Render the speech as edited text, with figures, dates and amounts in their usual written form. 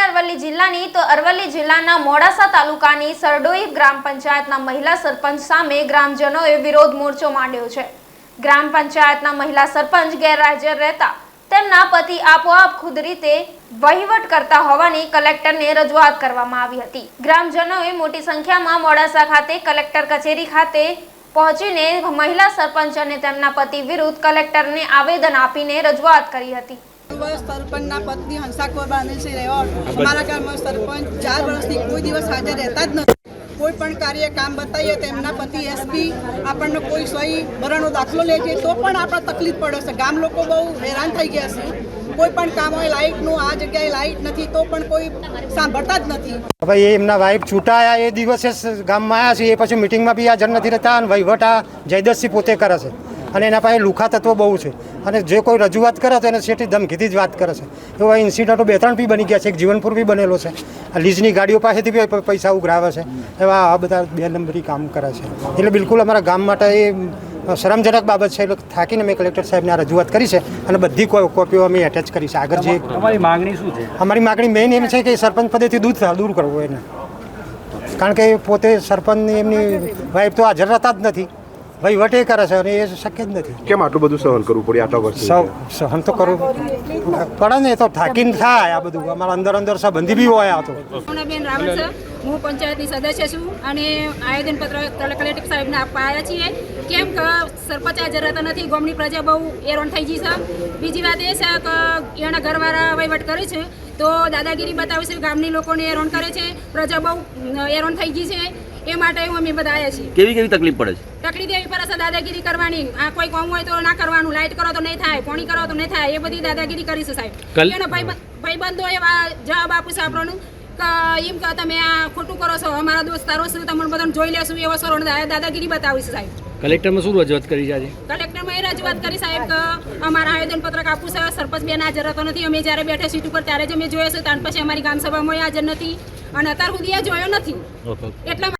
અરવલ્લી જિલ્લાની તો અરવલ્લી જિલ્લાના મોડાસા તાલુકાની સરડોઈ ગ્રામ પંચાયતના મહિલા સરપંચ સામે ગ્રામજનોએ વિરોધ મોરચો માંડ્યો છે। ગ્રામ પંચાયતના મહિલા સરપંચ ગેરહાજર રહેતા તેમના પતિ આપોઆપ ખુદ રીતે વહીવટ કરતા હોવાની કલેક્ટરને રજૂઆત કરવામાં આવી હતી। ગ્રામજનોએ મોટી સંખ્યામાં મોડાસા ખાતે કલેક્ટર કચેરી ખાતે પહોંચીને મહિલા સરપંચ અને તેમના પતિ વિરુદ્ધ કલેક્ટરને આવેદન આપીને રજૂઆત કરી હતી। સરપંચના પત્ની હંસાકુર બાંધેલી રહેવા અમારા ગામમાં સરપંચ 4 વર્ષથી કોઈ દિવસ હાજર રહેતા જ નથી। કોઈ પણ કાર્ય કામ બતાવીએ તેમના પતિ એસપી આપણને કોઈ સહી ભરણનો દાખલો લે છે તો પણ આપણે તકલીફ પડે છે। ગામ લોકો બહુ હેરાન થઈ ગયા છે। કોઈ પણ કામ હોય લાઇટનું આ જગ્યાએ લાઇટ નથી તો પણ કોઈ સાંભળતા જ નથી। હવે એમના વાઇફ છૂટાયા એ દિવસે ગામમાં આવ્યા છે, એ પછી મિટિંગમાં બી હાજર નથી રહેતા અને વહીવટ આ જયદતસિંહ પોતે કરે છે અને એના પાસે લુખા તત્વો બહુ છે અને જે કોઈ રજૂઆત કરે તો એને સેઠી ધમકીથી જ વાત કરે છે। એવા ઇન્સિડન્ટો 2-3 બી બની ગયા છે। એક જીવનપુર બી બનેલો છે। આ લીઝની ગાડીઓ પાસેથી બી પૈસા ઉઘરાવે છે। એવા આ બધા 2 નંબરી કામ કરે છે। એટલે બિલકુલ અમારા ગામ માટે એ શરમજનક બાબત છે। એટલે થાકીને મેં કલેક્ટર સાહેબને આ રજૂઆત કરી છે અને બધી કોપીઓ અમે એટેચ કરી છે। આગળ જે અમારી માગણી શું છે? અમારી માગણી મેઇન એમ છે કે સરપંચ પદેથી દૂર કરવું એને, કારણ કે પોતે સરપંચની એમની વાઇફ તો હાજર રહેતા જ નથી, વહીવટ એ કરે છે અને એ શક્ય જ નથી। કેમ આટલું બધું સહન કરવું પડે આટલા વર્ષ? સહન તો કરવું પડે ને, તો થાકીને થાય આ બધું। અમારા અંદર સંબંધી બી હોય આ તો। બેન રાવણ છે, હું પંચાયતની સદસ્ય છું અને આવેદનપત્ર કલેક્ટર સાહેબને આપવા આવ્યા છીએ। કેમ કે સરપંચ હાજર રહેતા નથી, ગામની પ્રજા બહુ હેરાન થઈ ગઈ છે। બીજી વાત એ છે કે એના ઘરવાળા વહીવટ કરે છે તો દાદાગીરી બતાવે છે, ગામની લોકોને હેરાન કરે છે, પ્રજા બહુ હેરાન થઈ ગઈ છે। એ માટે અમે બધા આવ્યા છીએ। કેવી તકલીફ પડે છે? તકલીફ એવી પડે છે દાદાગીરી કરવાની। આ કોઈ કામ હોય તો ના કરવાનું, લાઇટ કરો તો નહીં થાય, પાણી કરો તો નહીં થાય, એ બધી દાદાગીરી કરી છે સાહેબ। એનો ભાઈબંધો એવા જવાબ આપું છે આપણને કે એમ કે તમે આ ખોટું કરો છો, અમારા દોસ્તારો છે તમને બધાને જોઈ લેશું, એવો સરો દાદાગીરી બતાવી છે સાહેબ। કલેક્ટરમાં શું રજૂઆત કરી છે? કલેક્ટરમાં એ રજૂઆત કરી સાહેબ કે અમારા આવેદનપત્રક આપવું છે, સરપંચ બેન હાજર રહેતો નથી। અમે જ્યારે બેઠા સીટ ઉપર ત્યારે જ અમે જોયો છે, ત્યાર પછી અમારી ગ્રામસભામાં હાજર નથી અને અત્યાર સુધી જોયો નથી। એટલા